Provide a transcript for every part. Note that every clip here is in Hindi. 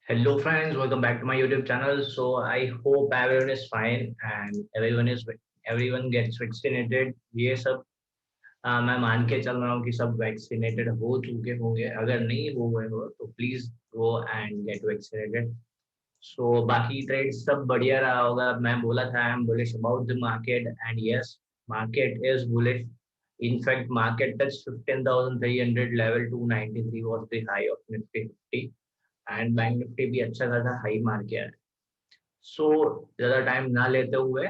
Hello friends, welcome back to my YouTube channel. So I hope everyone is fine and everyone gets vaccinated. ये सब मैं मान के चल रहा हूँ कि सब वैक्सीनेटेड हो चुके होंगे. अगर नहीं हुए हो तो please go and get vaccinated. So बाकी ट्रेड सब बढ़िया रहा होगा. मैं बोला था I am bullish about the market and yes, market is bullish. In fact, market touched 15,300 level. 293 was the high of Nifty 50 and bank Nifty भी अच्छा खासा हाई मार के आया. सो ज्यादा टाइम ना लेते हुए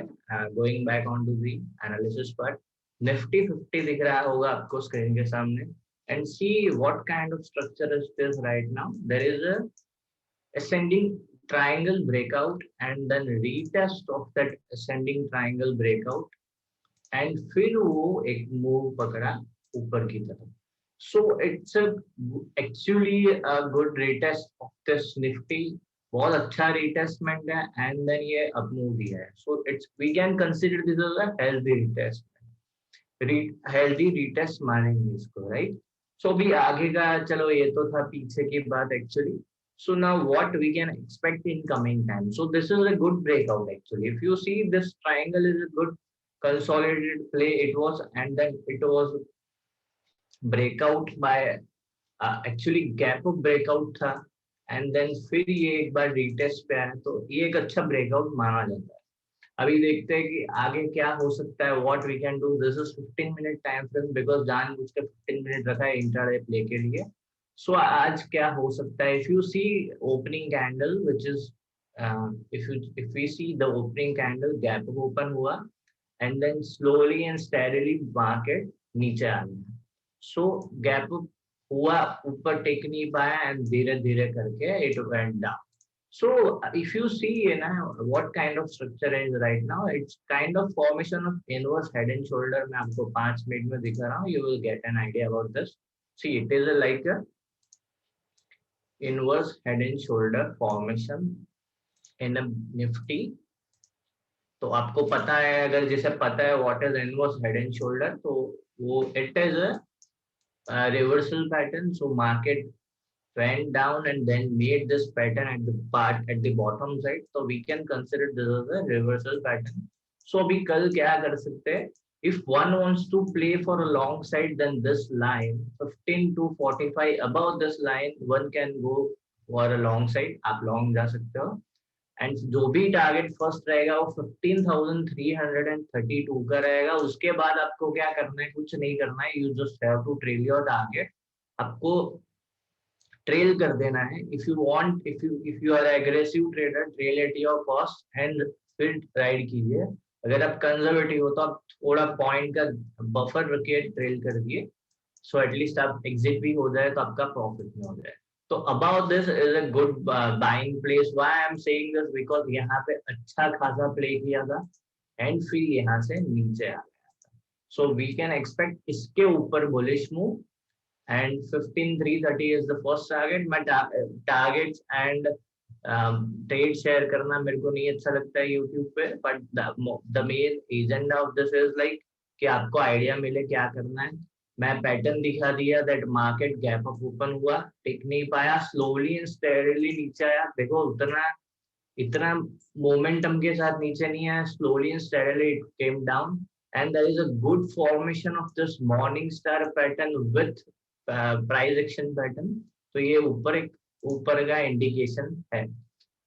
going back on to the analysis part. Nifty 50 दिख रहा होगा आपको स्क्रीन के सामने and see what kind of structure is this right now. There is a ascending triangle breakout and then retest of that ascending triangle breakout and फिर वो एक मूव पकड़ा ऊपर की तरफ. So it's actually a good retest of this Nifty. बहुत अच्छा रिटेस्टमेंट है एंड देन ये अप मूव दिया है. So it's we can consider this as a healthy retestment. Healthy retest मानेंगे इसको, राइट. सो अभी आगे का चलो ये तो था पीछे की बात actually. So now what we can expect in coming time. So this is a good breakout actually. If you see this triangle is a good consolidated play. It was and then it was breakout by actually gap of breakout था एंड देन फिर ये एक बार रिटेस्ट पे आया तो ये एक अच्छा ब्रेकआउट माना जाता है. अभी देखते हैं कि आगे क्या हो सकता है. What we can do. This is 15 minute time frame because जानबूझ के 15 मिनट रखा है इंट्राडे प्ले के लिए. सो आज क्या हो सकता है. If you see opening candle which is if we see the opening candle gap open हुआ and then slowly and steadily market नीचे आ गया. सो गैप हुआ, ऊपर टेक नहीं पाया एंड धीरे धीरे करके it went down. So if you see, what kind of structure is right now, it's kind of formation of inverse head and shoulder. मैं आपको 5 मिनट में दिखा रहा हूँ. You will get an idea about this. See, it is like a inverse head and shoulder formation in a Nifty. तो आपको पता है, अगर जैसे पता है what is inverse head and shoulder, तो वो it is a reversal pattern. So market went down and then made this pattern at the part at the bottom side. So we can consider this as a reversal pattern. So अभी कल क्या कर सकते हैं. If one wants to play for a long side, then this line 15 to 45 above this line, one can go for a long side. आप long जा सकते हो. एंड जो भी टारगेट फर्स्ट रहेगा वो 15,332 का रहेगा. उसके बाद आपको क्या करना है, कुछ नहीं करना है. You just have to trail your target. आपको ट्रेल कर देना है. If you want, if you are aggressive trader, trail at your cost and फिर राइड कीजिए. अगर आप कंजर्वेटिव हो तो आप थोड़ा पॉइंट का बफर रखिए, ट्रेल कर दिए. सो एटलीस्ट आप एग्जिट भी हो जाए तो आपका प्रॉफिट में हो जाए. तो about this is a good buying place. Why I am saying this, because यहाँ पे अच्छा खासा प्ले किया था एंड फिर यहाँ से नीचे आ गया था. सो वी कैन एक्सपेक्ट इसके ऊपर bullish move and 15,330 is the first target. मैं targets and ट्रेड शेयर करना मेरे को नहीं अच्छा लगता है यूट्यूब पे. But the main agenda of this is like कि आपको आइडिया मिले क्या करना है. मैं पैटर्न दिखा दिया that market gap up open हुआ, टिक नहीं पाया, स्लोली एंड स्टेडीली नीचे आया. देखो उतना इतना मोमेंटम के साथ नीचे नहीं आया. Slowly and steadily it came down and there is a good formation of this morning star pattern with price action pattern. तो ये ऊपर का इंडिकेशन है.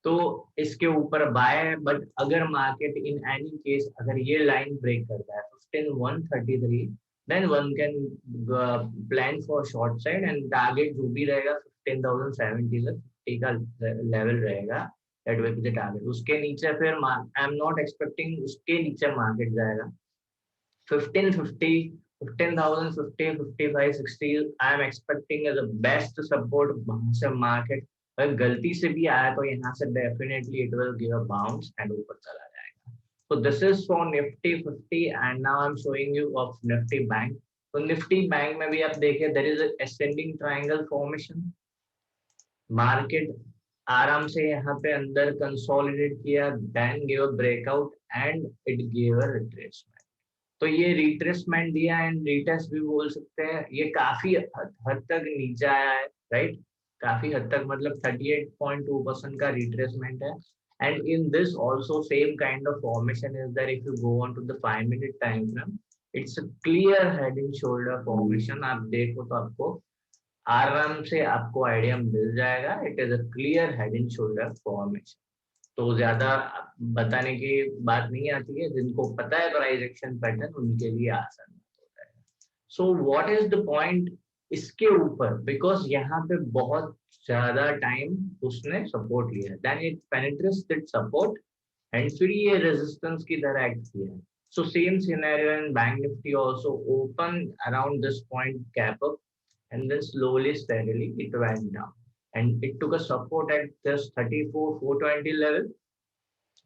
तो इसके ऊपर बाय है. बट अगर मार्केट इन एनी केस अगर ये लाइन ब्रेक करता है 15,133, then one can plan for short side and target जो भी रहेगा 15,070 तक 50 का लेवल रहेगा. That will be the target. उसके नीचे फिर आई एम नॉट एक्सपेक्टिंग उसके नीचे मार्केट जाएगा. 1550, 15,050, 55, 60 I am expecting as a best support. वहां से मार्केट अगर गलती से भी आया तो यहाँ से definitely it will give a bounce and ऊपर चला जाएगा. So this is for Nifty 50 and now I'm showing you of Nifty Bank. तो Nifty Bank में भी आप देखिए there is a ascending triangle formation. Market आराम से यहाँ पे अंदर कंसोलिडेट किया, then gave a breakout and it gave a retracement. तो ये रिट्रेसमेंट दिया एंड रिटेस्ट भी बोल सकते हैं. ये काफी हद तक नीचे आया है, राइट. काफी हद तक मतलब 38.2% का retracement है. And in this also same kind of formation is that if you go on to the 5 minute time frame, it's a clear head and shoulder formation. आप देखो तो आपको आराम से आपको आइडिया मिल जाएगा. It is a clear head and shoulder formation. तो ज्यादा बताने की बात नहीं आती है. जिनको पता है प्राइस एक्शन पैटर्न उनके लिए आसान होता है. So what is the point इसके ऊपर, बिकॉज यहाँ पे बहुत ज्यादा टाइम उसने सपोर्ट लिया, then it penetrates that support and फिर ये रेजिस्टेंस की तरह एक्ट किया है. So same scenario in Bank Nifty also open around this point gap up, and then slowly steadily it went down, and it took a support at this 34,420 level,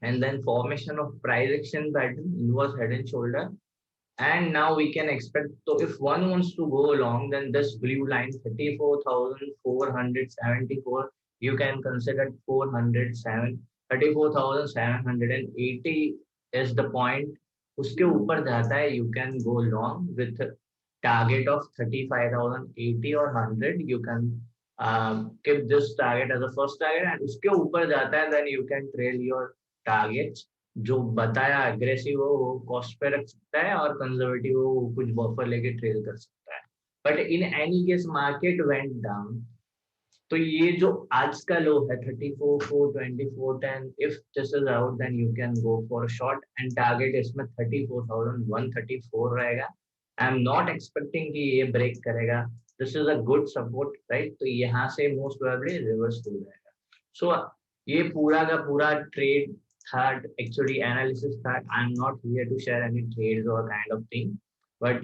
and then formation of price action pattern, inverse head and shoulder. And now we can expect, so if one wants to go long, then this blue line 34,474, you can consider 34,780 is the point. उसके ऊपर जाता है, you can go long with target of 35,080 or 100. You can keep this target as a first target, and उसके ऊपर जाता है, then you can trail your targets. जो बताया एग्रेसिव हो वो कॉस्ट पे रख सकता है, और कंजर्वेटिव हो वो कुछ बफर लेके ट्रेल कर सकता है. But in any case market went down. तो ये जो आज का लो है 34,424, if this is out then you can go for short, and target इसमें 34,134 रहेगा. आई एम नॉट एक्सपेक्टिंग कि ये ब्रेक करेगा. This is a good support, right. तो यहाँ से मोस्ट प्रोबेबली रिवर्स हो जाएगा. सो ये पूरा का पूरा ट्रेड था, actually analysis था. I'm not here to share any trades or kind of thing, but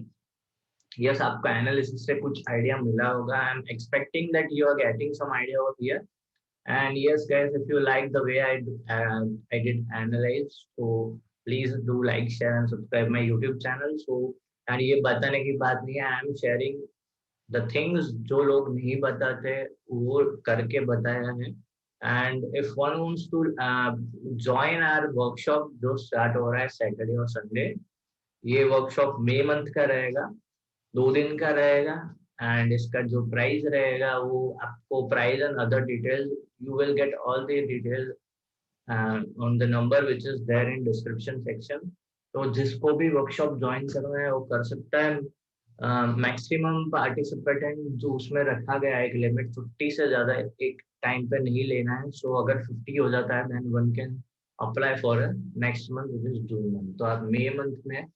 yes, आपको analysis से कुछ idea मिला होगा. I'm expecting that you are getting some idea over here. And yes, guys, if you like the way I did analyze, so please do like, share, and subscribe my YouTube channel. So, and ये बताने की बात नहीं है. I am sharing the things जो लोग नहीं बताते वो करके बताया है. And if one wants to join our workshop जो start हो रहा है सैटरडे और संडे, ये वर्कशॉप मई मंथ का रहेगा, 2 दिन का रहेगा. एंड इसका जो प्राइस रहेगा वो आपको price and other details, you will get all the details on the number which is there in description section. तो जिसको भी वर्कशॉप ज्वाइन करना है वो कर सकता है. मैक्सिमम पार्टिसिपेंट जो उसमें रखा गया है एक लिमिट 50 से ज्यादा एक टाइम पे नहीं लेना है. सो अगर 50 हो जाता है then one can apply for next month which is June month. तो आप मई मंथ में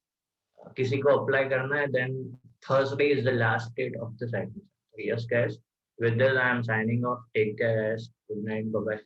किसी को अप्लाई करना है then Thursday is the last date of the cycle. Yes guys, with this I am signing off. Take care, good night, bye bye.